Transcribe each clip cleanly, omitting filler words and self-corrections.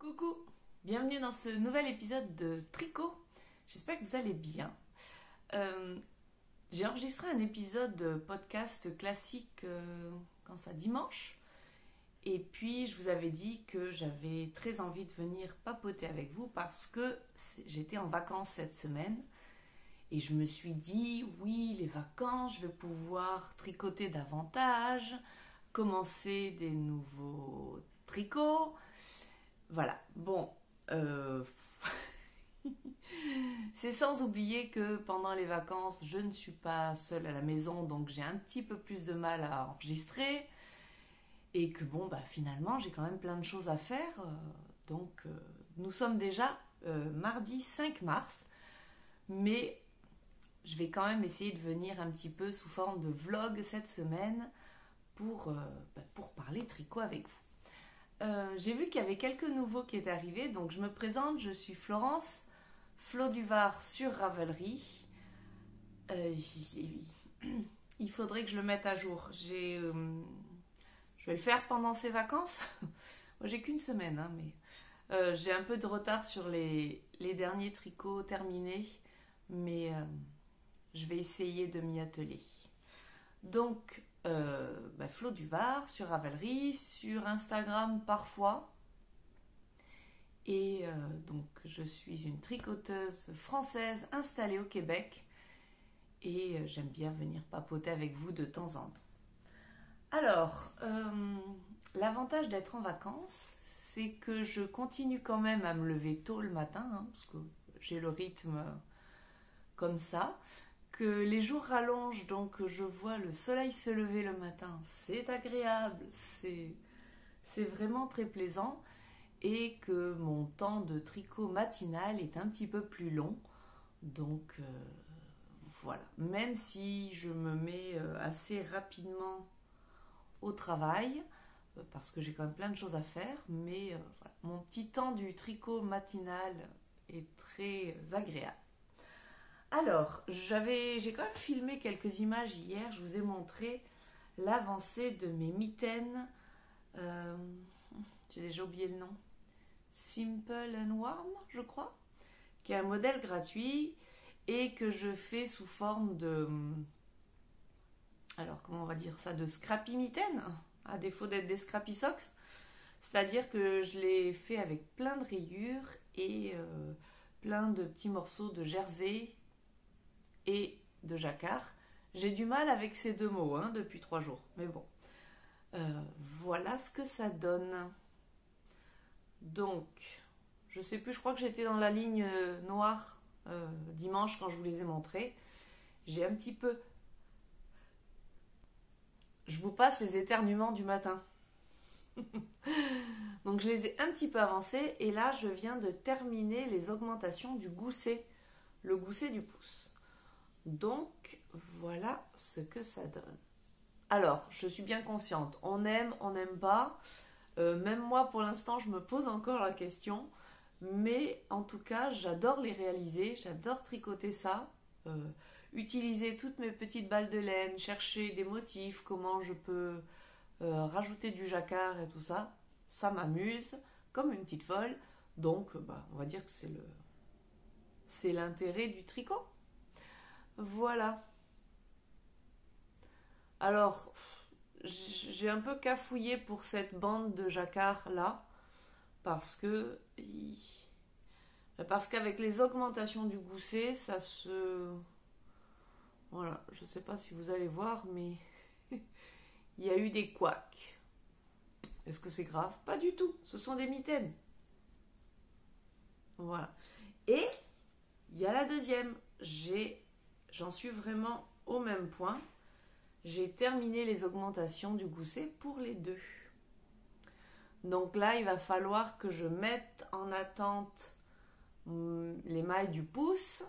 Coucou, bienvenue dans ce nouvel épisode de Tricot. J'espère que vous allez bien. J'ai enregistré un épisode de podcast classique dimanche. Et puis je vous avais dit que j'avais très envie de venir papoter avec vous parce que j'étais en vacances cette semaine. Et je me suis dit, oui, les vacances, je vais pouvoir tricoter davantage, commencer des nouveaux tricots. Voilà, bon, c'est sans oublier que pendant les vacances, je ne suis pas seule à la maison, donc j'ai un petit peu plus de mal à enregistrer. Et que finalement, j'ai quand même plein de choses à faire. Nous sommes déjà mardi 5 mars, mais je vais quand même essayer de venir un petit peu sous forme de vlog cette semaine pour parler tricot avec vous. J'ai vu qu'il y avait quelques nouveaux qui étaient arrivés, donc je me présente, je suis Florence, Flo du Var sur Ravelry. Il faudrait que je le mette à jour. Je vais le faire pendant ces vacances. Moi, j'ai qu'une semaine, mais j'ai un peu de retard sur les derniers tricots terminés, mais je vais essayer de m'y atteler. Donc, Flo du Var sur Ravelry, sur Instagram parfois. Et donc, je suis une tricoteuse française installée au Québec. Et j'aime bien venir papoter avec vous de temps en temps. Alors, l'avantage d'être en vacances, c'est que je continue quand même à me lever tôt le matin, parce que j'ai le rythme comme ça. Que les jours rallongent, donc je vois le soleil se lever le matin. C'est agréable, c'est vraiment très plaisant. Et que mon temps de tricot matinal est un petit peu plus long. Donc voilà, même si je me mets assez rapidement au travail, parce que j'ai quand même plein de choses à faire, mais voilà, mon petit temps du tricot matinal est très agréable. Alors, j'ai quand même filmé quelques images hier, je vous ai montré l'avancée de mes mitaines, j'ai déjà oublié le nom, Simple and Warm, je crois, qui est un modèle gratuit et que je fais sous forme de, alors comment on va dire ça, de scrappy mitaines, à défaut d'être des scrappy socks, c'est-à-dire que je l'ai fait avec plein de rayures et plein de petits morceaux de jersey et de jacquard. J'ai du mal avec ces deux mots depuis 3 jours, mais bon, voilà ce que ça donne. Donc, je sais plus, je crois que j'étais dans la ligne noire dimanche quand je vous les ai montrés. J'ai un petit peu... Je vous passe les éternuements du matin. Donc je les ai un petit peu avancés et là je viens de terminer les augmentations du gousset, le gousset du pouce. Donc voilà ce que ça donne. Alors je suis bien consciente, on aime pas, même moi pour l'instant je me pose encore la question, mais en tout cas j'adore les réaliser, j'adore tricoter ça, utiliser toutes mes petites balles de laine, chercher des motifs, comment je peux rajouter du jacquard et tout ça, ça m'amuse comme une petite folle, donc on va dire que c'est l'intérêt du tricot. Voilà. Alors, j'ai un peu cafouillé pour cette bande de jacquard là, parce qu'avec les augmentations du gousset, ça se... Voilà, je sais pas si vous allez voir, mais il y a eu des couacs. Est-ce que c'est grave? Pas du tout, ce sont des mitaines. Voilà. Et il y a la deuxième. J'en suis vraiment au même point. J'ai terminé les augmentations du gousset pour les deux. Donc là, il va falloir que je mette en attente les mailles du pouce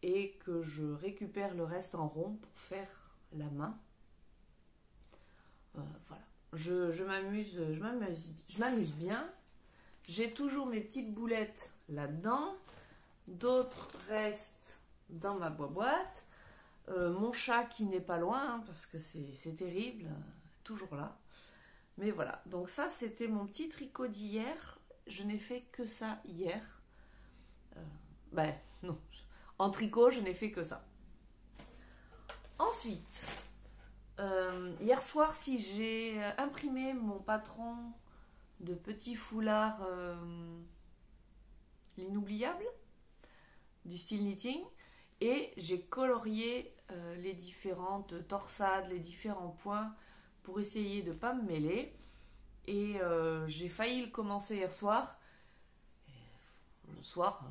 et que je récupère le reste en rond pour faire la main. Voilà. Je m'amuse bien. J'ai toujours mes petites boulettes là-dedans. D'autres restent dans ma boîte. Mon chat qui n'est pas loin, parce que c'est terrible, toujours là. Mais voilà, donc ça c'était mon petit tricot d'hier. je n'ai fait que ça hier. Non, en tricot, je n'ai fait que ça. Ensuite, hier soir, si j'ai imprimé mon patron de petits foulards l'inoubliable du style knitting et j'ai colorié les différentes torsades, les différents points pour essayer de ne pas me mêler et j'ai failli le commencer hier soir. Et le soir,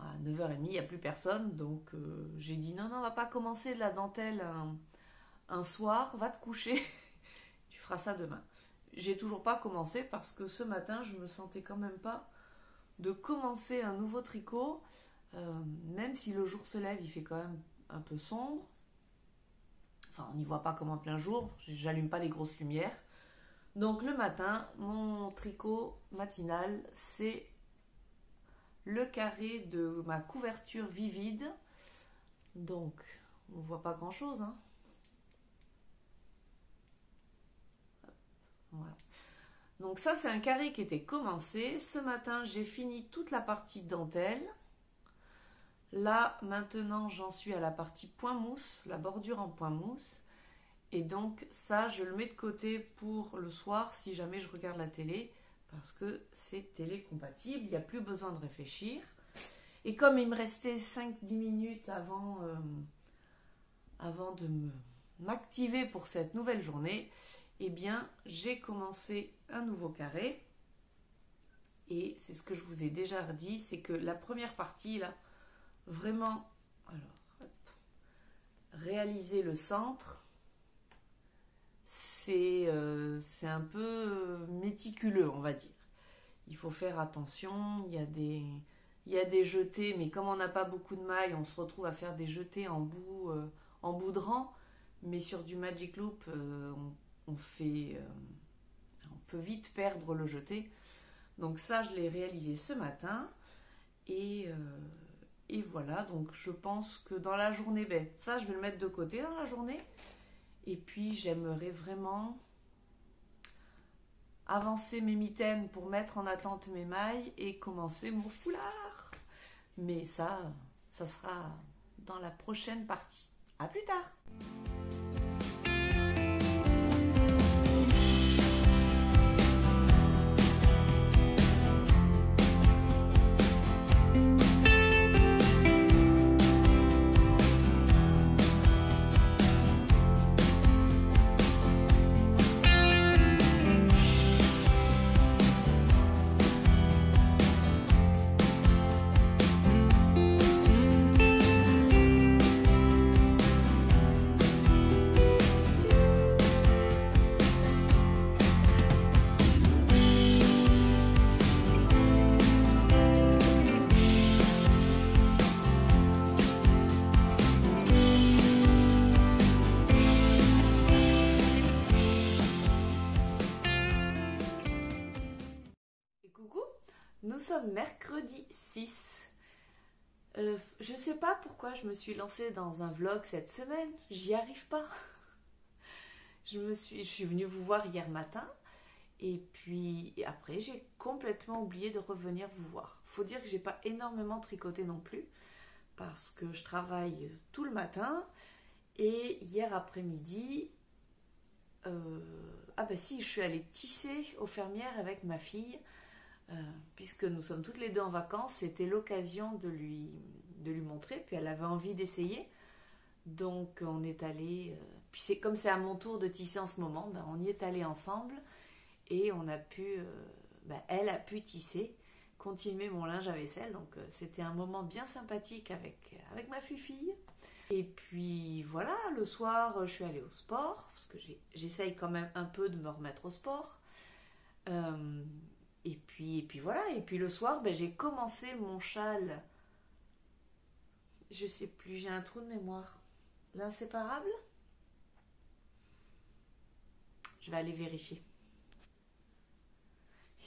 à 9h30, il n'y a plus personne, donc j'ai dit non, on va pas commencer de la dentelle un soir, va te coucher, tu feras ça demain. J'ai toujours pas commencé parce que ce matin, je me sentais quand même pas de commencer un nouveau tricot, même si le jour se lève, il fait quand même un peu sombre. Enfin, on n'y voit pas comme en plein jour, j'allume pas les grosses lumières. Donc le matin, mon tricot matinal, c'est le carré de ma couverture Vivide. Donc, on voit pas grand chose, hein. Voilà. Donc ça, c'est un carré qui était commencé. Ce matin, j'ai fini toute la partie dentelle. Là, maintenant, j'en suis à la partie point mousse, la bordure en point mousse. Et donc, ça, je le mets de côté pour le soir, si jamais je regarde la télé, parce que c'est télécompatible, il n'y a plus besoin de réfléchir. Et comme il me restait 5-10 minutes avant de m'activer pour cette nouvelle journée, eh bien, j'ai commencé un nouveau carré. Et c'est ce que je vous ai déjà dit, c'est que la première partie, là, vraiment, alors, hop, réaliser le centre, c'est un peu méticuleux, on va dire. Il faut faire attention, il y a des jetés, mais comme on n'a pas beaucoup de mailles, on se retrouve à faire des jetés en bout de rang, mais sur du Magic Loop, on peut vite perdre le jeté. Donc ça, je l'ai réalisé ce matin, et voilà, donc je pense que dans la journée, ça je vais le mettre de côté dans la journée, et puis j'aimerais vraiment avancer mes mitaines pour mettre en attente mes mailles et commencer mon foulard. Mais ça sera dans la prochaine partie. À plus tard! Nous sommes mercredi 6. Je sais pas pourquoi je me suis lancée dans un vlog cette semaine. J'y arrive pas. Je suis venue vous voir hier matin. Et puis après, j'ai complètement oublié de revenir vous voir. Faut dire que j'ai pas énormément tricoté non plus. Parce que je travaille tout le matin. Et hier après-midi... je suis allée tisser aux Fermières avec ma fille. Puisque nous sommes toutes les deux en vacances, c'était l'occasion de lui montrer, puis elle avait envie d'essayer, donc on est allé, puis comme c'est à mon tour de tisser en ce moment, on y est allé ensemble, et on a pu, elle a pu tisser, continuer mon linge à vaisselle, donc c'était un moment bien sympathique avec ma fille. Et puis voilà, le soir je suis allée au sport, parce que j'essaye quand même un peu de me remettre au sport. Et puis voilà, et puis le soir, j'ai commencé mon châle. Je sais plus, j'ai un trou de mémoire. L'inséparable? Je vais aller vérifier.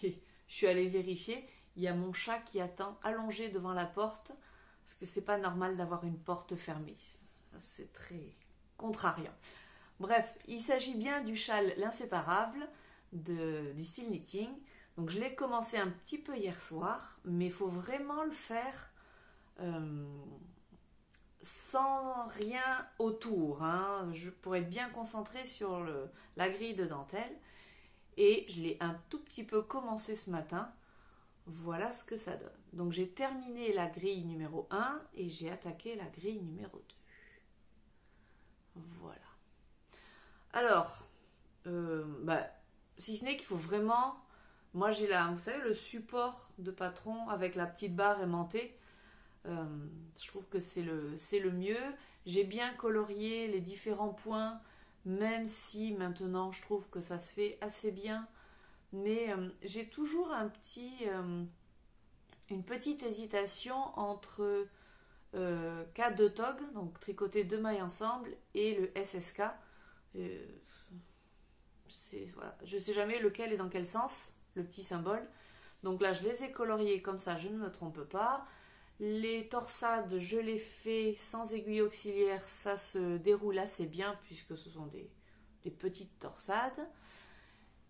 Et je suis allée vérifier, il y a mon chat qui attend allongé devant la porte, parce que c'est pas normal d'avoir une porte fermée. C'est très contrariant. Bref, il s'agit bien du châle l'inséparable du style knitting. Donc je l'ai commencé un petit peu hier soir, mais il faut vraiment le faire sans rien autour, hein, pour être bien concentrée sur la grille de dentelle. Et je l'ai un tout petit peu commencé ce matin. Voilà ce que ça donne. Donc j'ai terminé la grille numéro 1 et j'ai attaqué la grille numéro 2. Voilà. Alors, si ce n'est qu'il faut vraiment... Moi j'ai vous savez, le support de patron avec la petite barre aimantée. Je trouve que c'est le mieux. J'ai bien colorié les différents points, même si maintenant je trouve que ça se fait assez bien. Mais j'ai toujours une petite hésitation entre K de tog, donc tricoter 2 mailles ensemble, et le SSK. Voilà. Je ne sais jamais lequel est dans quel sens, le petit symbole. Donc là, je les ai coloriés comme ça, je ne me trompe pas. Les torsades, je les fais sans aiguille auxiliaire, ça se déroule assez bien puisque ce sont des petites torsades.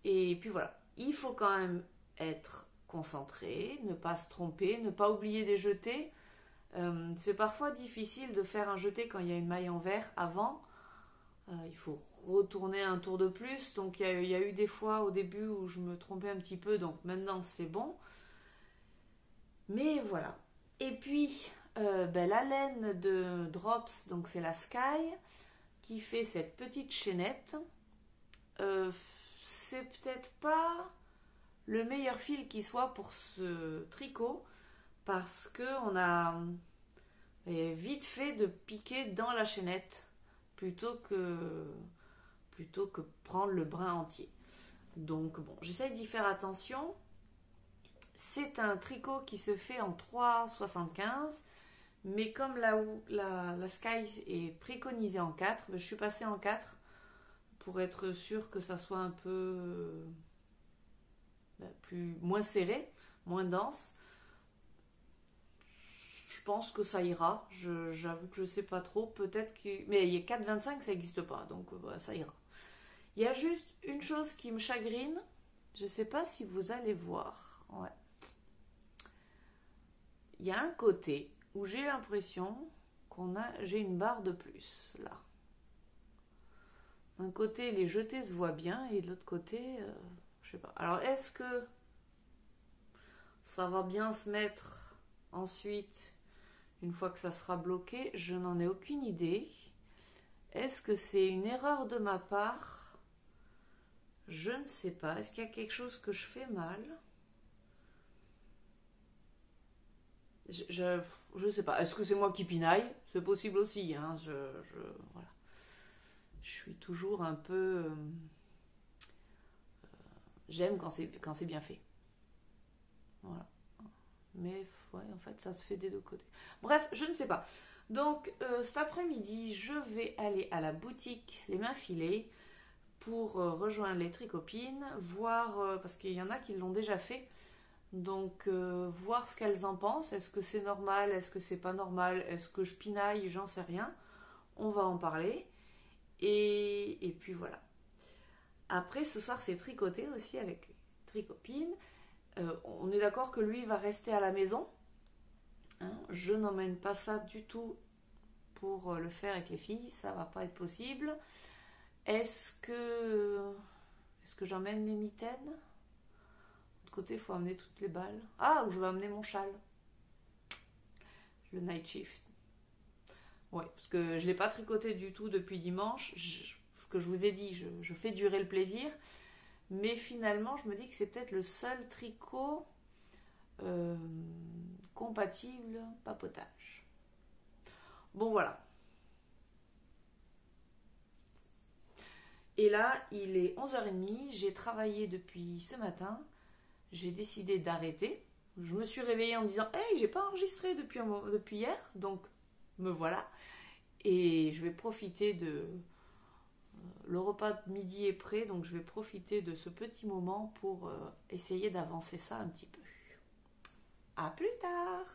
Et puis voilà, il faut quand même être concentré, ne pas se tromper, ne pas oublier des jetés. C'est parfois difficile de faire un jeté quand il y a une maille en vert avant. Il faut retourner un tour de plus. Donc il y a eu des fois au début où je me trompais un petit peu, donc maintenant c'est bon. Mais voilà. Et puis la laine de Drops, donc c'est la Sky, qui fait cette petite chaînette. C'est peut-être pas le meilleur fil qui soit pour ce tricot, parce que on a vite fait de piquer dans la chaînette plutôt que prendre le brin entier. Donc bon, j'essaie d'y faire attention. C'est un tricot qui se fait en 3,75, mais comme la Sky est préconisée en 4, je suis passée en 4 pour être sûre que ça soit un peu moins serré, moins dense. Je pense que ça ira. J'avoue que je ne sais pas trop. Peut-être que... Mais il y a 4,25, ça n'existe pas, donc ça ira. Il y a juste une chose qui me chagrine. Je ne sais pas si vous allez voir. Ouais. Il y a un côté où j'ai l'impression j'ai une barre de plus, là. D'un côté, les jetés se voient bien, et de l'autre côté, je sais pas. Alors, est-ce que ça va bien se mettre ensuite, une fois que ça sera bloqué? Je n'en ai aucune idée. Est-ce que c'est une erreur de ma part? Je ne sais pas. Est-ce qu'il y a quelque chose que je fais mal? Je ne sais pas. Est-ce que c'est moi qui pinaille? C'est possible aussi, hein. Voilà. Je suis toujours un peu... j'aime quand c'est bien fait. Voilà. Mais ouais, en fait, ça se fait des deux côtés. Bref, je ne sais pas. Donc, cet après-midi, je vais aller à la boutique Les Mains Filées pour rejoindre les tricopines, voir, parce qu'il y en a qui l'ont déjà fait, donc voir ce qu'elles en pensent. Est-ce que c'est normal? Est-ce que c'est pas normal? Est-ce que je pinaille? J'en sais rien. On va en parler. Et puis voilà. Après, ce soir, c'est tricoté aussi avec Tricopine. On est d'accord que lui va rester à la maison. Hein, je n'emmène pas ça du tout pour le faire avec les filles. Ça va pas être possible. Est-ce que j'emmène mes mitaines? De l'autre côté, il faut amener toutes les balles. Ah, ou je vais amener mon châle. Le night shift. Ouais, parce que je ne l'ai pas tricoté du tout depuis dimanche. Ce que je vous ai dit, je fais durer le plaisir. Mais finalement, je me dis que c'est peut-être le seul tricot compatible papotage. Bon, voilà. Et là, il est 11h30. J'ai travaillé depuis ce matin. J'ai décidé d'arrêter. Je me suis réveillée en me disant « Hey, j'ai pas enregistré depuis hier. » Donc, me voilà. Et je vais profiter de... Le repas de midi est prêt, donc je vais profiter de ce petit moment pour essayer d'avancer ça un petit peu. À plus tard!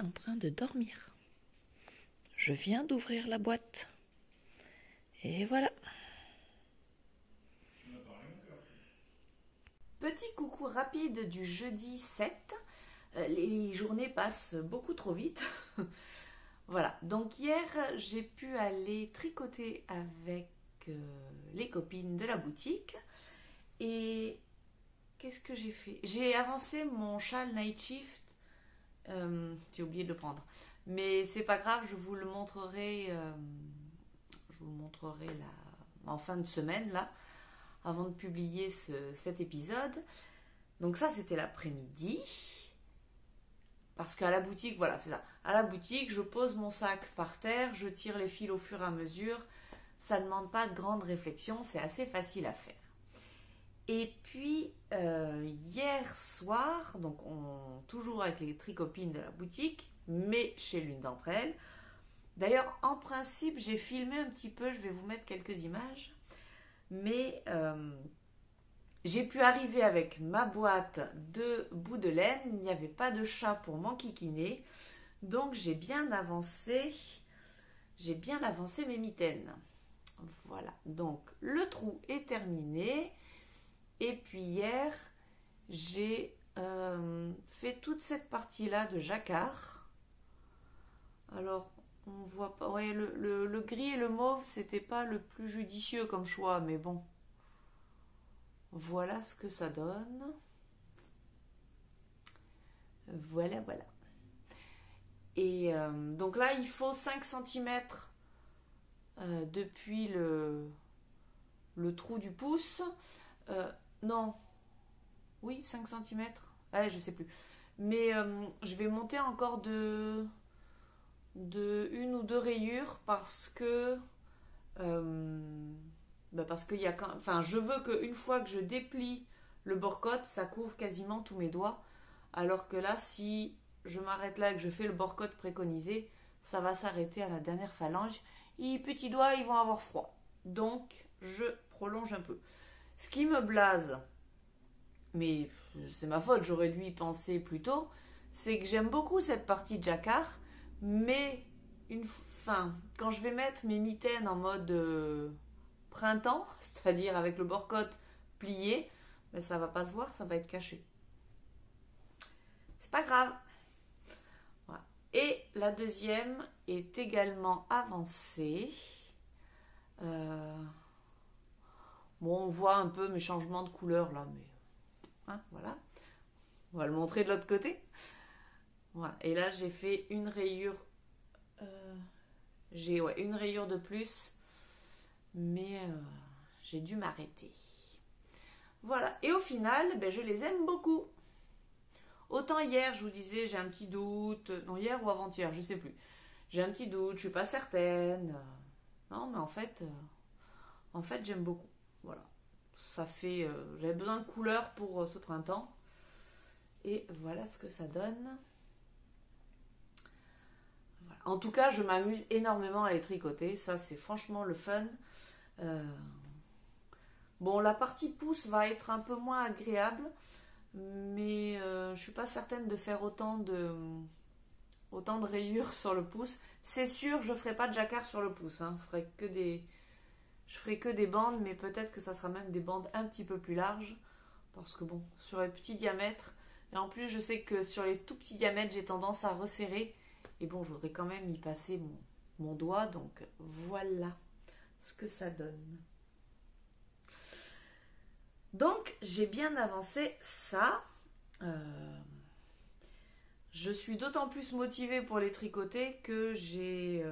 en train de dormir. Je viens d'ouvrir la boîte. Et voilà. Petit coucou rapide du jeudi 7. Les journées passent beaucoup trop vite. Voilà, donc hier j'ai pu aller tricoter avec les copines de la boutique. Et qu'est-ce que j'ai fait? J'ai avancé mon châle Night Shift. J'ai oublié de le prendre. Mais c'est pas grave, je vous le montrerai, en fin de semaine, là, avant de publier cet épisode. Donc ça, c'était l'après-midi. Parce qu'à la boutique, voilà, c'est ça. À la boutique, je pose mon sac par terre, je tire les fils au fur et à mesure. Ça ne demande pas de grande réflexion, c'est assez facile à faire. Et puis, hier soir, donc toujours avec les tricopines de la boutique, mais chez l'une d'entre elles. D'ailleurs, en principe, j'ai filmé un petit peu, je vais vous mettre quelques images. Mais j'ai pu arriver avec ma boîte de bouts de laine. Il n'y avait pas de chat pour m'enquiquiner. Donc, j'ai bien avancé mes mitaines. Voilà, donc le trou est terminé. Et puis hier, j'ai fait toute cette partie-là de jacquard. Alors, on voit pas. Ouais, le gris et le mauve, c'était pas le plus judicieux comme choix, mais bon. Voilà ce que ça donne. Voilà, voilà. Et donc là, il faut 5 cm depuis le trou du pouce. Non. Oui, 5 cm. Allez, je sais plus. Mais je vais monter encore de une ou deux rayures parce que qu'il y a je veux qu'une fois que je déplie le bord-côte, ça couvre quasiment tous mes doigts, alors que là, si je m'arrête là et que je fais le bord-côte préconisé, ça va s'arrêter à la dernière phalange et les petits doigts, ils vont avoir froid. Donc je prolonge un peu, ce qui me blase, mais c'est ma faute, j'aurais dû y penser plus tôt, c'est que j'aime beaucoup cette partie de jacquard. Mais quand je vais mettre mes mitaines en mode printemps, c'est-à-dire avec le bord-côte plié, ben ça va pas se voir, ça va être caché. C'est pas grave. Voilà. Et la deuxième est également avancée. Bon, on voit un peu mes changements de couleur là, mais voilà. On va le montrer de l'autre côté. Voilà. Et là, j'ai fait une rayure. Une rayure de plus. Mais j'ai dû m'arrêter. Voilà. Et au final, je les aime beaucoup. Autant hier, je vous disais, j'ai un petit doute. Non, hier ou avant-hier, je sais plus. J'ai un petit doute, je suis pas certaine. Non, mais en fait, j'aime beaucoup. Voilà. Ça fait. J'avais besoin de couleurs pour ce printemps. Et voilà ce que ça donne. Voilà. En tout cas, je m'amuse énormément à les tricoter. Ça, c'est franchement le fun. Bon, la partie pouce va être un peu moins agréable. Mais je suis pas certaine de faire autant de rayures sur le pouce. C'est sûr, je ferai pas de jacquard sur le pouce. Je ferai que des bandes, mais peut-être que ça sera même des bandes un petit peu plus larges. Parce que bon, sur les petits diamètres... Et en plus, je sais que sur les tout petits diamètres, j'ai tendance à resserrer. Et bon, je voudrais quand même y passer mon doigt. Donc, voilà ce que ça donne. Donc, j'ai bien avancé ça. Je suis d'autant plus motivée pour les tricoter que j'ai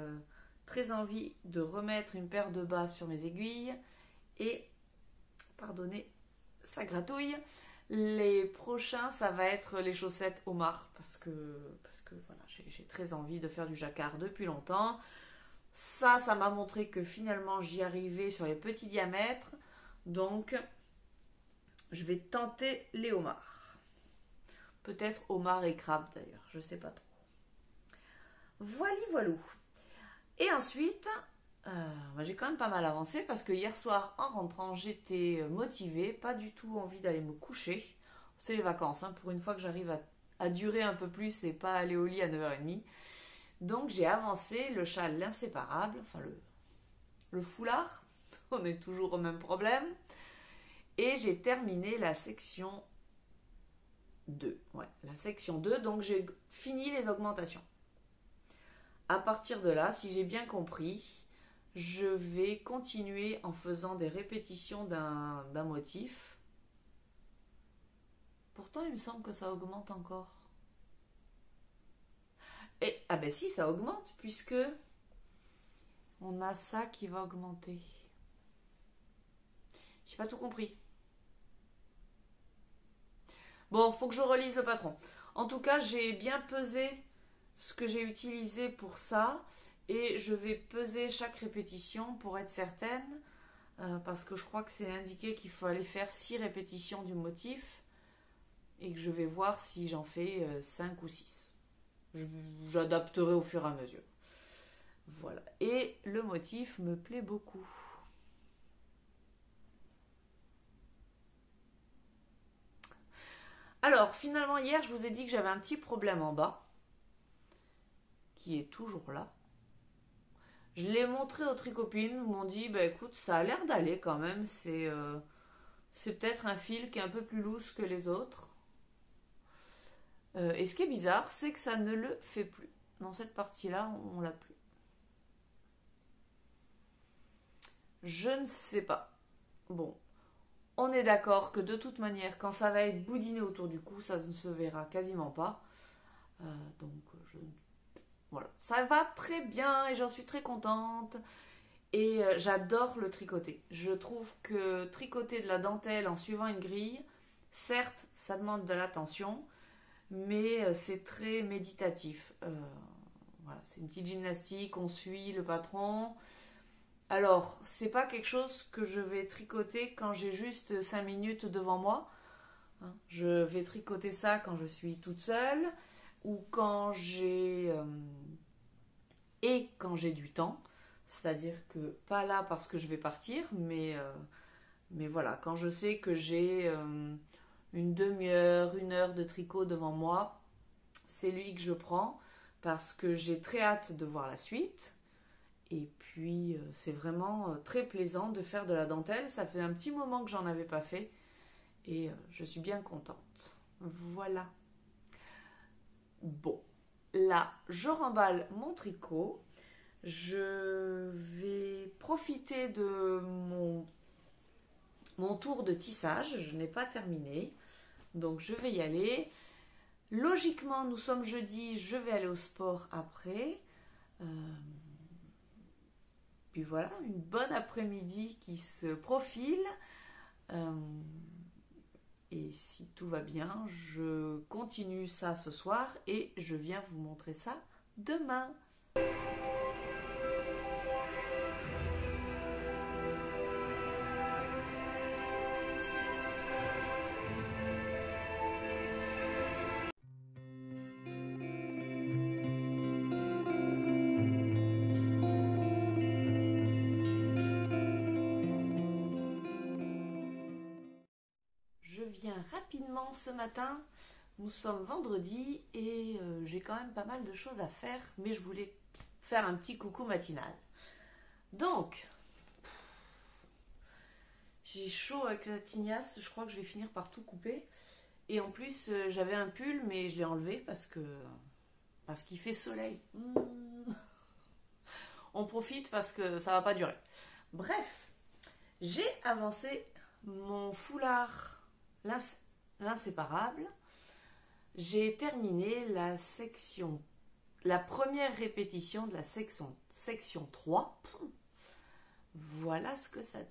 très envie de remettre une paire de bas sur mes aiguilles. Et, pardonnez, ça gratouille. Les prochains, ça va être les chaussettes Omar parce que voilà, j'ai très envie de faire du jacquard depuis longtemps. Ça m'a montré que finalement j'y arrivais sur les petits diamètres. Donc, je vais tenter les homards. Peut-être homard et crabe d'ailleurs, je sais pas trop. Voilou. Et ensuite, j'ai quand même pas mal avancé parce que hier soir, en rentrant, j'étais motivée, pas du tout envie d'aller me coucher. C'est les vacances, pour une fois que j'arrive à durer un peu plus et pas aller au lit à 9h30. Donc j'ai avancé le châle inséparable, enfin le foulard, on est toujours au même problème. Et j'ai terminé la section 2. Ouais, la section 2, donc j'ai fini les augmentations. À partir de là, si j'ai bien compris, je vais continuer en faisant des répétitions d'un motif. Pourtant, il me semble que ça augmente encore. Et, ah ben si, ça augmente, puisque on a ça qui va augmenter. J'ai pas tout compris. Bon, faut que je relise le patron. En tout cas, j'ai bien pesé ce que j'ai utilisé pour ça. Et je vais peser chaque répétition pour être certaine. Parce que je crois que c'est indiqué qu'il faut aller faire 6 répétitions du motif. Et que je vais voir si j'en fais 5 ou 6. J'adapterai au fur et à mesure. Voilà. Et le motif me plaît beaucoup. Alors, finalement, hier, je vous ai dit que j'avais un petit problème en bas, qui est toujours là. Je l'ai montré aux tricopines, ils m'ont dit, bah écoute, ça a l'air d'aller quand même, c'est peut-être un fil qui est un peu plus loose que les autres. Et ce qui est bizarre, c'est que ça ne le fait plus. Dans cette partie-là, on l'a plus. Je ne sais pas. Bon. On est d'accord que de toute manière, quand ça va être boudiné autour du cou, ça ne se verra quasiment pas. Voilà. Ça va très bien et j'en suis très contente. Et j'adore le tricoter. Je trouve que tricoter de la dentelle en suivant une grille, certes, ça demande de l'attention, mais c'est très méditatif. Voilà, c'est une petite gymnastique, on suit le patron. Alors, c'est pas quelque chose que je vais tricoter quand j'ai juste 5 minutes devant moi. Je vais tricoter ça quand je suis toute seule ou quand j'ai du temps. C'est-à-dire que pas là parce que je vais partir, mais voilà, quand je sais que j'ai une demi-heure, 1 heure de tricot devant moi, c'est lui que je prends parce que j'ai très hâte de voir la suite. Et puis, c'est vraiment très plaisant de faire de la dentelle. Ça fait un petit moment que j'en avais pas fait. Et je suis bien contente. Voilà. Bon, là, je remballe mon tricot. Je vais profiter de mon tour de tissage. Je n'ai pas terminé. Donc, je vais y aller. Logiquement, nous sommes jeudi. Je vais aller au sport après. Puis voilà, une bonne après-midi qui se profile. Et si tout va bien, je continue ça ce soir et je viens vous montrer ça demain. Rapidement ce matin, nous sommes vendredi et j'ai quand même pas mal de choses à faire, mais je voulais faire un petit coucou matinal. Donc, j'ai chaud avec la tignasse, je crois que je vais finir par tout couper. Et en plus, j'avais un pull, mais je l'ai enlevé parce qu'il fait soleil. On profite parce que ça va pas durer. Bref, j'ai avancé mon foulard l'inséparable. J'ai terminé la première répétition de la section 3. Voilà ce que ça donne.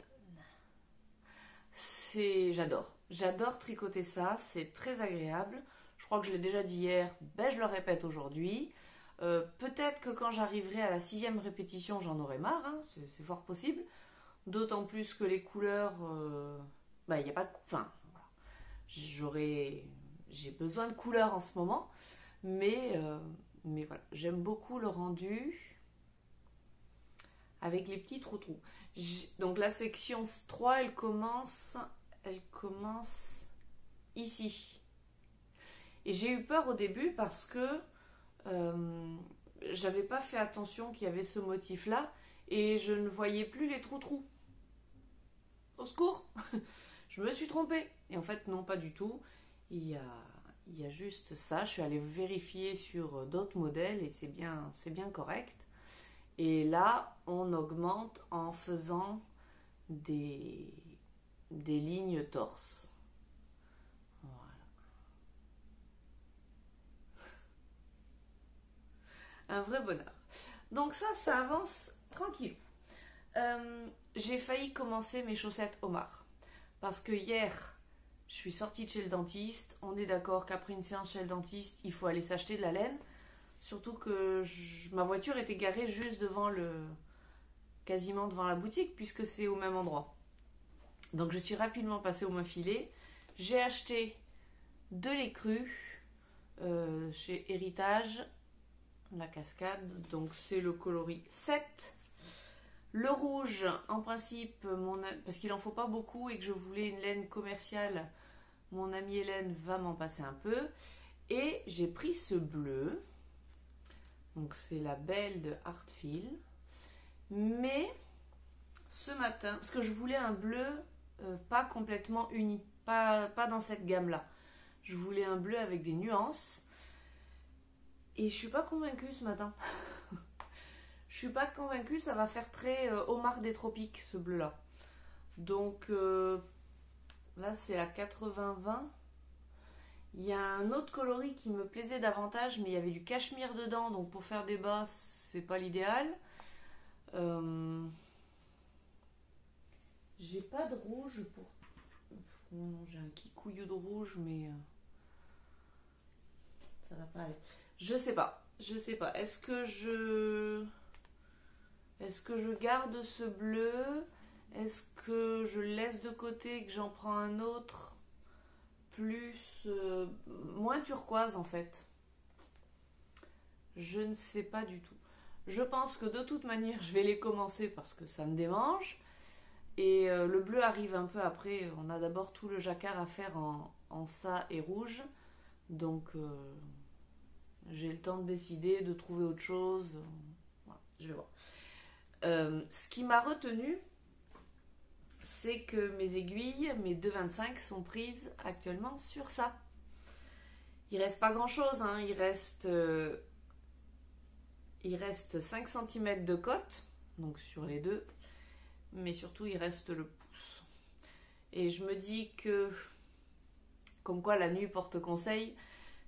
J'adore tricoter ça, c'est très agréable. Je crois que je l'ai déjà dit hier, je le répète aujourd'hui. Peut-être que quand j'arriverai à la 6e répétition, j'en aurai marre, hein, c'est fort possible. D'autant plus que les couleurs, il n'y a pas de... Enfin, j'ai besoin de couleurs en ce moment, mais voilà, j'aime beaucoup le rendu avec les petits trous. Donc la section 3, elle commence ici. Et j'ai eu peur au début parce que j'avais pas fait attention qu'il y avait ce motif-là et je ne voyais plus les trous-trous. Au secours! Je me suis trompée. Et en fait, non, pas du tout. Il y a juste ça. Je suis allée vérifier sur d'autres modèles et c'est bien correct. Et là, on augmente en faisant des lignes torse. Voilà. Un vrai bonheur. Donc ça avance tranquille. J'ai failli commencer mes chaussettes Omar. Parce que hier, je suis sortie de chez le dentiste. On est d'accord qu'après une séance chez le dentiste, il faut aller s'acheter de la laine. Surtout que ma voiture était garée juste quasiment devant la boutique, puisque c'est au même endroit. Donc je suis rapidement passée au main filet. J'ai acheté de l'écru chez Héritage, la cascade. Donc c'est le coloris 7. Le rouge, en principe, parce qu'il n'en faut pas beaucoup et que je voulais une laine commerciale, mon amie Hélène va m'en passer un peu. Et j'ai pris ce bleu. Donc c'est la belle de Artfil. Mais ce matin, parce que je voulais un bleu pas complètement uni, pas dans cette gamme-là. Je voulais un bleu avec des nuances. Et je suis pas convaincue ce matin. Je suis pas convaincue, ça va faire très homard des tropiques ce bleu-là. Donc là c'est la 80-20. Il y a un autre coloris qui me plaisait davantage, mais il y avait du cachemire dedans, donc pour faire des bas, c'est pas l'idéal. J'ai pas de rouge pour... Non, j'ai un kikouillou de rouge, mais ça va pas aller. Je sais pas. Est-ce que je garde ce bleu? Est-ce que je le laisse de côté et que j'en prends un autre plus moins turquoise en fait? Je ne sais pas du tout. Je pense que de toute manière je vais les commencer parce que ça me démange. Et le bleu arrive un peu après. On a d'abord tout le jacquard à faire en ça et rouge. Donc j'ai le temps de décider, de trouver autre chose. Voilà, je vais voir. Ce qui m'a retenu, c'est que mes aiguilles, mes 2,25 sont prises actuellement sur ça. Il reste pas grand chose, hein. Il reste 5 cm de cote, donc sur les deux, mais surtout il reste le pouce. Et je me dis que, comme quoi la nuit porte conseil,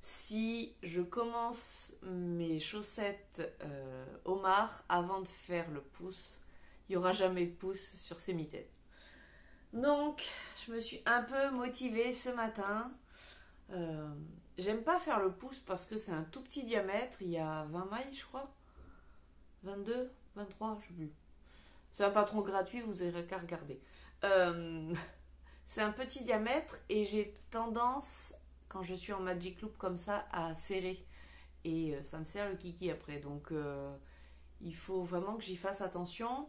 si je commence mes chaussettes homard avant de faire le pouce, il n'y aura jamais de pouce sur ces mitaines. Donc, je me suis un peu motivée ce matin. J'aime pas faire le pouce parce que c'est un tout petit diamètre. Il y a 20 mailles, je crois. 22, 23, je sais plus. C'est un patron gratuit, vous n'aurez qu'à regarder. C'est un petit diamètre et j'ai tendance, quand je suis en magic loop comme ça, à serrer. Et ça me serre le kiki après. Donc, il faut vraiment que j'y fasse attention.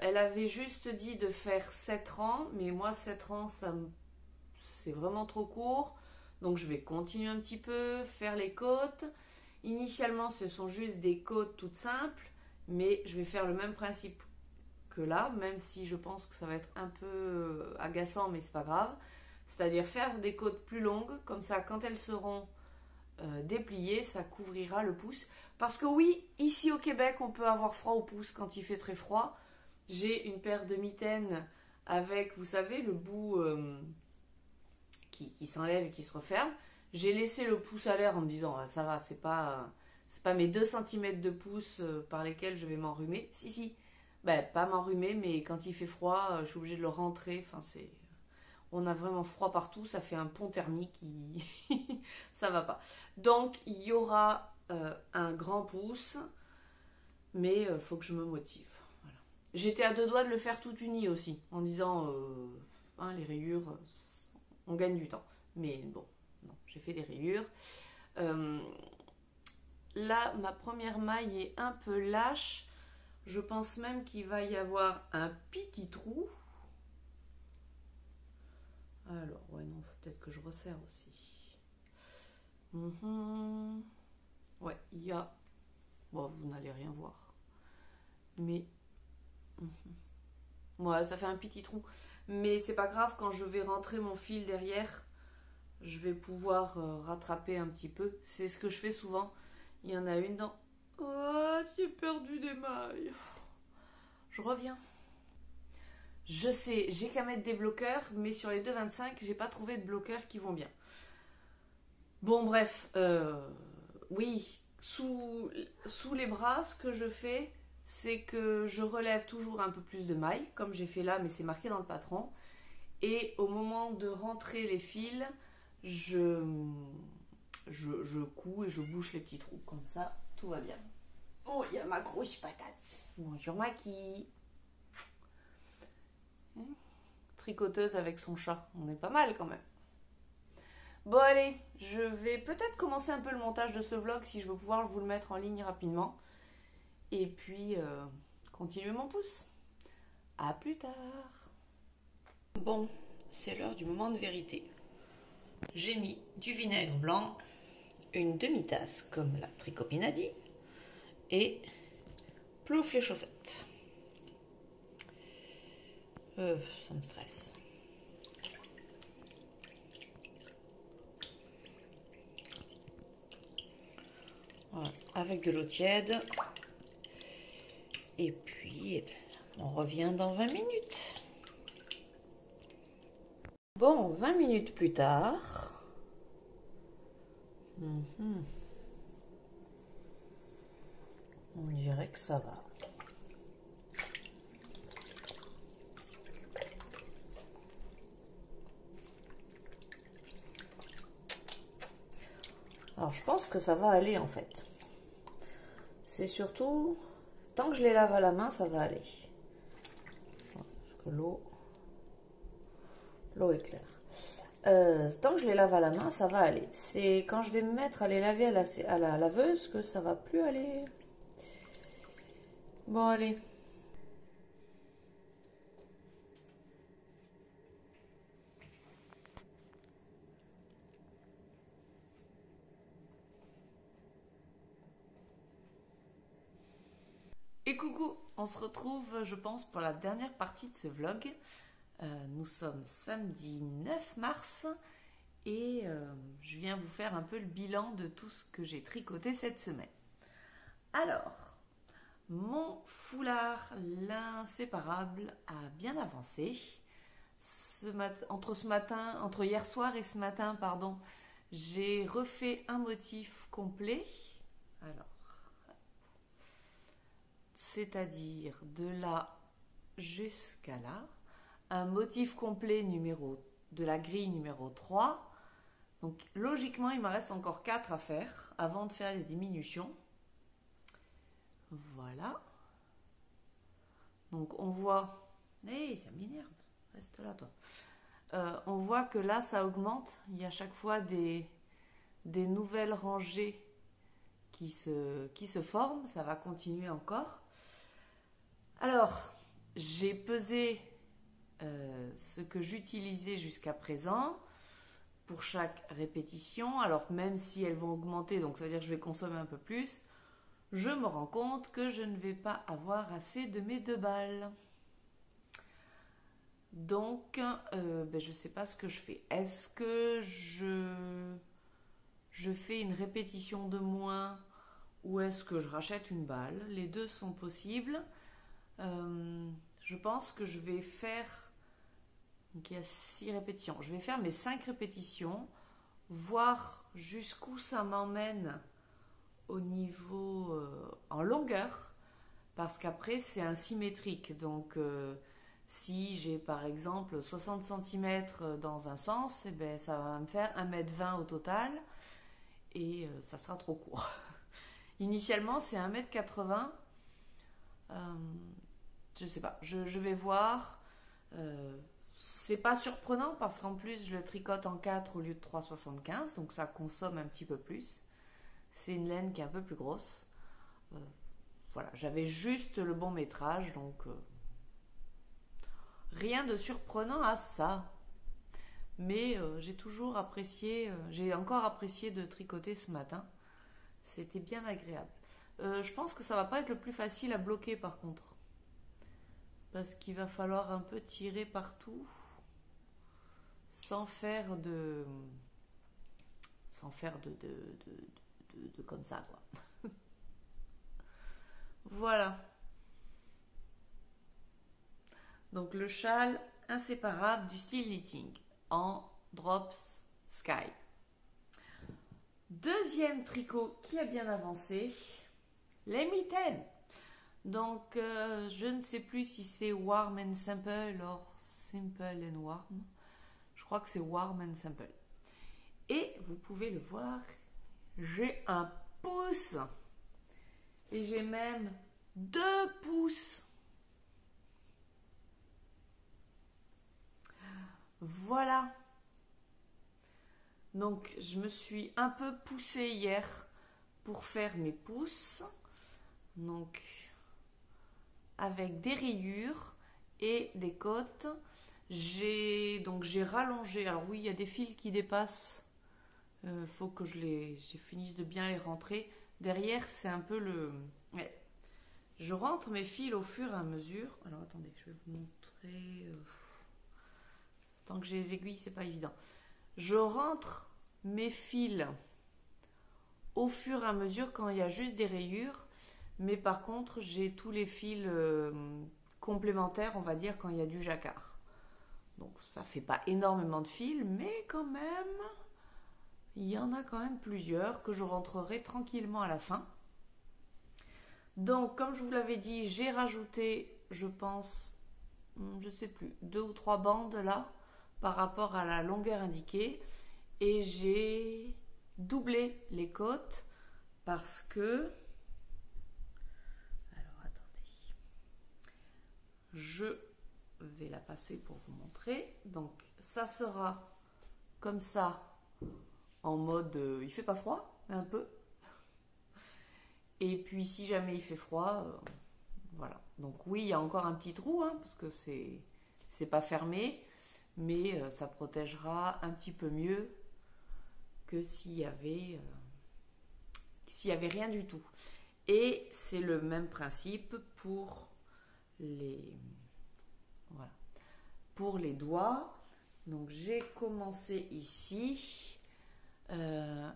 Elle avait juste dit de faire 7 rangs, mais moi 7 rangs c'est vraiment trop court, donc je vais continuer un petit peu, faire les côtes. Initialement ce sont juste des côtes toutes simples, mais je vais faire le même principe que là, même si je pense que ça va être un peu agaçant, mais c'est pas grave. C'est-à-dire faire des côtes plus longues, comme ça quand elles seront dépliées, ça couvrira le pouce. Parce que oui, ici au Québec, on peut avoir froid au pouce quand il fait très froid. J'ai une paire de mitaines avec, vous savez, le bout qui s'enlève et qui se referme. J'ai laissé le pouce à l'air en me disant, ah, ça va, c'est pas mes 2 cm de pouce par lesquels je vais m'enrhumer. Si, ben, pas m'enrhumer, mais quand il fait froid, je suis obligée de le rentrer. Enfin, on a vraiment froid partout, ça fait un pont thermique, ça va pas. Donc, il y aura un grand pouce, mais il faut que je me motive. J'étais à 2 doigts de le faire tout uni aussi, en disant, hein, les rayures, on gagne du temps. Mais bon, non, j'ai fait des rayures. Là, ma première maille est un peu lâche. Je pense même qu'il va y avoir un petit trou. Alors, ouais, non, faut peut-être que je resserre aussi. Ouais, il y a... Bon, vous n'allez rien voir. Mais... Ouais, ça fait un petit trou. Mais c'est pas grave, quand je vais rentrer mon fil derrière, je vais pouvoir rattraper un petit peu. C'est ce que je fais souvent. Il y en a une dans... Oh, j'ai perdu des mailles. Je reviens. Je sais, j'ai qu'à mettre des bloqueurs, mais sur les 2,25, j'ai pas trouvé de bloqueurs qui vont bien. Bon, bref, oui, sous les bras, ce que je fais, c'est que je relève toujours un peu plus de mailles, comme j'ai fait là, mais c'est marqué dans le patron. Et au moment de rentrer les fils, je couds et je bouche les petits trous. Comme ça, tout va bien. Oh, il y a ma grosse patate. Bonjour Maki. Tricoteuse avec son chat. On est pas mal quand même. Bon allez, je vais peut-être commencer un peu le montage de ce vlog si je veux pouvoir vous le mettre en ligne rapidement. Et puis, continuer mon pouce. À plus tard. Bon, c'est l'heure du moment de vérité. J'ai mis du vinaigre blanc, une demi-tasse comme la tricopine a dit, et plouf les chaussettes. Ça me stresse. Voilà, avec de l'eau tiède. Et puis, eh ben, on revient dans 20 minutes. Bon, 20 minutes plus tard. On dirait que ça va. Alors, je pense que ça va aller en fait. C'est surtout, tant que je les lave à la main, ça va aller. Parce que l'eau est claire. Tant que je les lave à la main, ça va aller. C'est quand je vais me mettre à les laver à la laveuse que ça va plus aller. Bon, allez. Et coucou, on se retrouve, je pense, pour la dernière partie de ce vlog. Nous sommes samedi 9 mars et je viens vous faire un peu le bilan de tout ce que j'ai tricoté cette semaine. Alors, mon foulard, l'inséparable, a bien avancé. Entre hier soir et ce matin, pardon, j'ai refait un motif complet. Alors, c'est-à-dire de là jusqu'à là, un motif complet de la grille numéro 3. Donc logiquement, il me reste encore 4 à faire avant de faire les diminutions. Voilà. Donc on voit... Hey, ça m'énerve. Reste là, toi. On voit que là, ça augmente. Il y a chaque fois des nouvelles rangées qui se forment. Ça va continuer encore. Alors, j'ai pesé ce que j'utilisais jusqu'à présent pour chaque répétition. Alors, même si elles vont augmenter, donc ça veut dire que je vais consommer un peu plus, je me rends compte que je ne vais pas avoir assez de mes 2 balles. Donc, je ne sais pas ce que je fais. Est-ce que je fais une répétition de moins ou est-ce que je rachète une balle? Les deux sont possibles. Je pense que je vais faire... Donc il y a 6 répétitions. Je vais faire mes 5 répétitions, voir jusqu'où ça m'emmène au niveau en longueur, parce qu'après c'est insymétrique. Donc si j'ai par exemple 60 cm dans un sens, eh ben, ça va me faire 1,20 m au total et ça sera trop court. Initialement c'est 1,80 m. Je sais pas, je vais voir. C'est pas surprenant parce qu'en plus je le tricote en 4 au lieu de 3,75, donc ça consomme un petit peu plus. C'est une laine qui est un peu plus grosse. Voilà, j'avais juste le bon métrage, donc rien de surprenant à ça. Mais j'ai toujours apprécié, j'ai encore apprécié de tricoter ce matin. C'était bien agréable. Je pense que ça va pas être le plus facile à bloquer par contre. Parce qu'il va falloir un peu tirer partout sans faire de comme ça quoi. Voilà. Donc le châle inséparable du style knitting en Drops Sky. Deuxième tricot qui a bien avancé, les mitaines. Donc je ne sais plus si c'est Warm and Simple ou Simple and Warm. Je crois que c'est Warm and Simple. Et vous pouvez le voir, j'ai un pouce et j'ai même 2 pouces. Voilà. Donc je me suis un peu poussée hier pour faire mes pouces. Donc avec des rayures et des côtes. J'ai rallongé. Alors oui, il y a des fils qui dépassent. Faut que je finisse de bien les rentrer. Derrière, c'est un peu le... Ouais. Je rentre mes fils au fur et à mesure. Alors attendez, je vais vous montrer. Tant que j'ai les aiguilles, c'est pas évident. Je rentre mes fils au fur et à mesure quand il y a juste des rayures. Mais par contre, j'ai tous les fils complémentaires, on va dire, quand il y a du jacquard. Donc ça fait pas énormément de fils, mais quand même, il y en a quand même plusieurs que je rentrerai tranquillement à la fin. Donc comme je vous l'avais dit, j'ai rajouté, je pense, je sais plus, 2 ou 3 bandes là, par rapport à la longueur indiquée. Et j'ai doublé les côtes parce que... Alors attendez, je vais la passer pour vous montrer. Donc ça sera comme ça en mode il fait pas froid un peu, et puis si jamais il fait froid voilà. Donc oui, il y a encore un petit trou parce que c'est pas fermé, mais ça protégera un petit peu mieux que s'il y avait rien du tout. Et c'est le même principe pour les doigts. Donc j'ai commencé ici.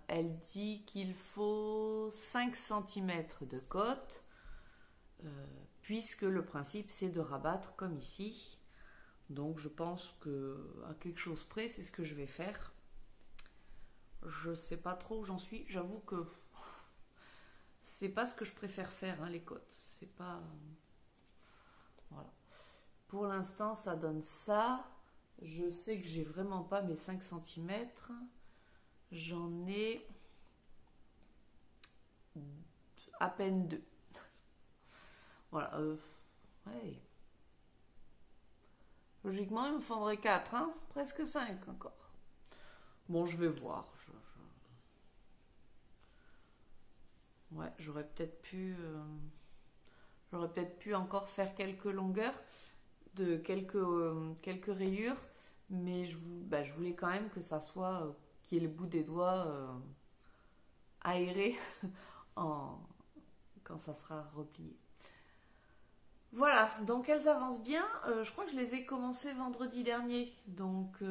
Elle dit qu'il faut 5 cm de côte, puisque le principe c'est de rabattre comme ici. Donc je pense que à quelque chose près, c'est ce que je vais faire. Je sais pas trop où j'en suis. J'avoue que c'est pas ce que je préfère faire, les côtes. C'est pas... Voilà. Pour l'instant, ça donne ça. Je sais que j'ai vraiment pas mes 5 cm. J'en ai à peine 2. Voilà. Ouais. Logiquement, il me faudrait 4, presque 5 encore. Bon, je vais voir. Ouais, j'aurais peut-être pu encore faire quelques longueurs, de quelques rayures, mais je voulais quand même que ça soit, qu'il y ait le bout des doigts aéré quand ça sera replié. Voilà, donc elles avancent bien. Je crois que je les ai commencées vendredi dernier. Donc,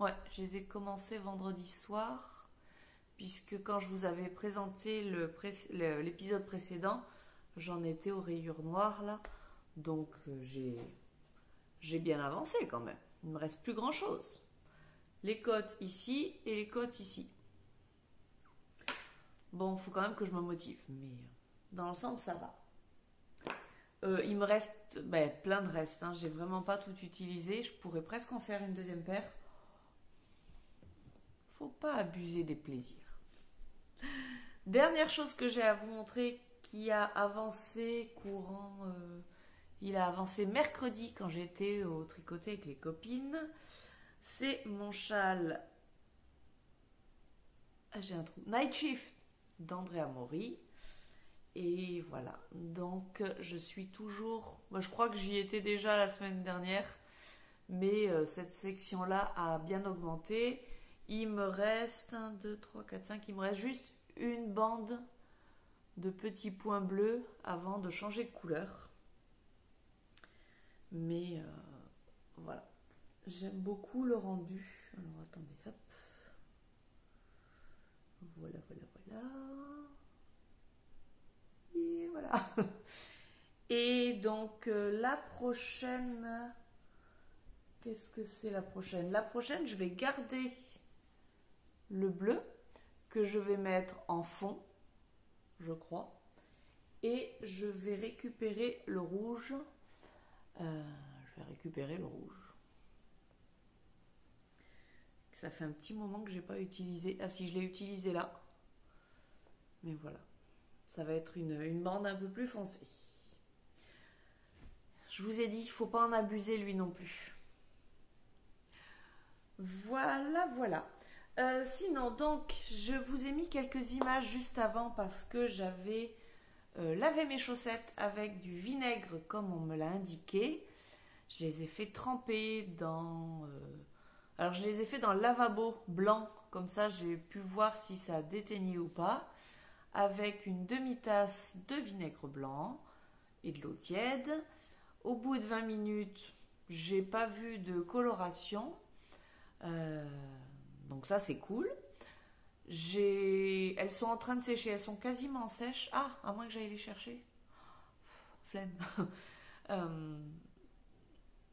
ouais, je les ai commencées vendredi soir. Puisque quand je vous avais présenté l'épisode précédent, j'en étais aux rayures noires là. Donc, j'ai bien avancé quand même. Il ne me reste plus grand chose. Les côtes ici et les côtes ici. Bon, il faut quand même que je me motive. Mais dans l'ensemble, ça va. Il me reste plein de restes. J'ai vraiment pas tout utilisé. Je pourrais presque en faire une deuxième paire. Faut pas abuser des plaisirs. Dernière chose que j'ai à vous montrer qui a avancé il a avancé mercredi quand j'étais au tricoté avec les copines. C'est mon châle. J'ai un trou. Night Shift d'Andrea Mori. Et voilà, donc je suis toujours... je crois que j'y étais déjà la semaine dernière, mais cette section-là a bien augmenté. Il me reste 1, 2, 3, 4, 5, il me reste juste une bande de petits points bleus avant de changer de couleur. Mais voilà, j'aime beaucoup le rendu. Alors attendez, hop. Voilà. Et voilà. Et donc la prochaine, qu'est-ce que c'est la prochaine? La prochaine, je vais garder le bleu que je vais mettre en fond, je crois. Et je vais récupérer le rouge. Ça fait un petit moment que j'ai pas utilisé. Ah si, je l'ai utilisé là. Mais voilà. Ça va être une bande un peu plus foncée. Je vous ai dit, il ne faut pas en abuser lui non plus. Voilà. Sinon, donc, je vous ai mis quelques images juste avant parce que j'avais lavé mes chaussettes avec du vinaigre comme on me l'a indiqué. Je les ai fait tremper dans... alors, je les ai fait dans le lavabo blanc. Comme ça, j'ai pu voir si ça déteignait ou pas. Avec une demi-tasse de vinaigre blanc et de l'eau tiède. Au bout de 20 minutes, j'ai pas vu de coloration. Donc ça, c'est cool. Elles sont en train de sécher. Elles sont quasiment sèches. Ah, à moins que j'aille les chercher. Flemme.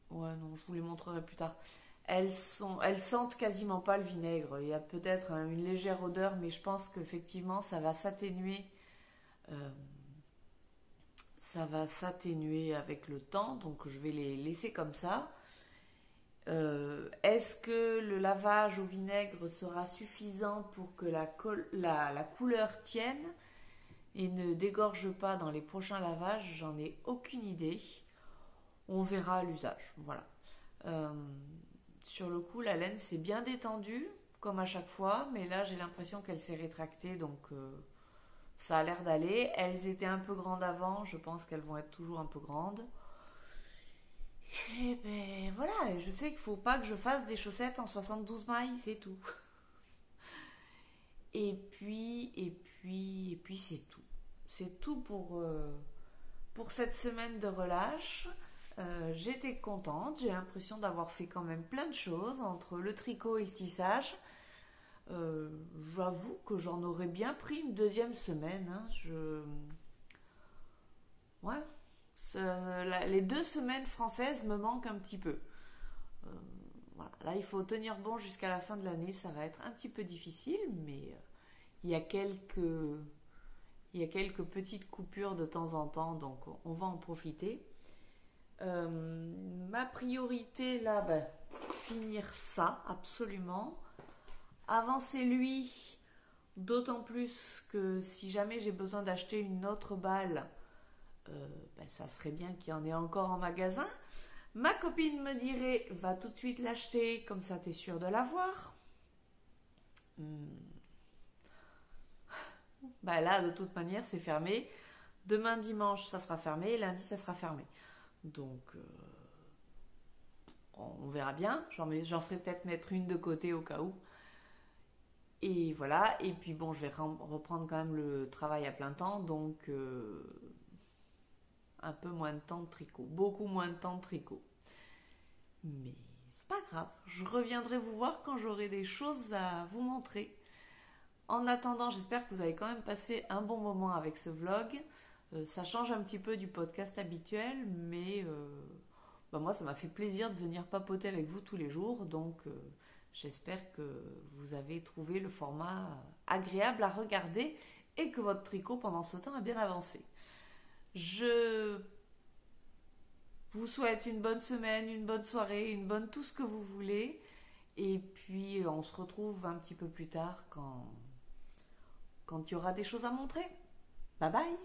Ouais, non, je vous les montrerai plus tard. Elles sentent quasiment pas le vinaigre. Il y a peut-être une légère odeur, mais je pense qu'effectivement, ça va s'atténuer. Ça va s'atténuer avec le temps, donc je vais les laisser comme ça. Est-ce que le lavage au vinaigre sera suffisant pour que la couleur tienne et ne dégorge pas dans les prochains lavages? J'en ai aucune idée. On verra à l'usage. Voilà. Sur le coup, la laine s'est bien détendue, comme à chaque fois, mais là, j'ai l'impression qu'elle s'est rétractée, donc ça a l'air d'aller. Elles étaient un peu grandes avant, je pense qu'elles vont être toujours un peu grandes. Et ben voilà, je sais qu'il ne faut pas que je fasse des chaussettes en 72 mailles, c'est tout. Et puis c'est tout. C'est tout pour cette semaine de relâche. J'étais contente, j'ai l'impression d'avoir fait quand même plein de choses entre le tricot et le tissage. J'avoue que j'en aurais bien pris une deuxième semaine. Les 2 semaines françaises me manquent un petit peu. Voilà. Là, il faut tenir bon jusqu'à la fin de l'année. Ça va être un petit peu difficile, mais il y a quelques petites coupures de temps en temps, donc on va en profiter. Ma priorité là, finir ça absolument, avancer lui, d'autant plus que si jamais j'ai besoin d'acheter une autre balle, ça serait bien qu'il y en ait encore en magasin. Ma copine me dirait, va tout de suite l'acheter, comme ça t'es sûre de l'avoir. Là, de toute manière, c'est fermé. Demain dimanche, ça sera fermé. Lundi, ça sera fermé. Donc, on verra bien. J'en ferai peut-être mettre une de côté au cas où. Et voilà. Et puis bon, je vais reprendre quand même le travail à plein temps. Donc, un peu moins de temps de tricot. Beaucoup moins de temps de tricot. Mais c'est pas grave. Je reviendrai vous voir quand j'aurai des choses à vous montrer. En attendant, j'espère que vous avez quand même passé un bon moment avec ce vlog. Ça change un petit peu du podcast habituel, mais moi, ça m'a fait plaisir de venir papoter avec vous tous les jours. Donc, j'espère que vous avez trouvé le format agréable à regarder et que votre tricot pendant ce temps a bien avancé. Je vous souhaite une bonne semaine, une bonne soirée, une bonne tout ce que vous voulez. Et puis, on se retrouve un petit peu plus tard quand il y aura des choses à montrer. Bye bye!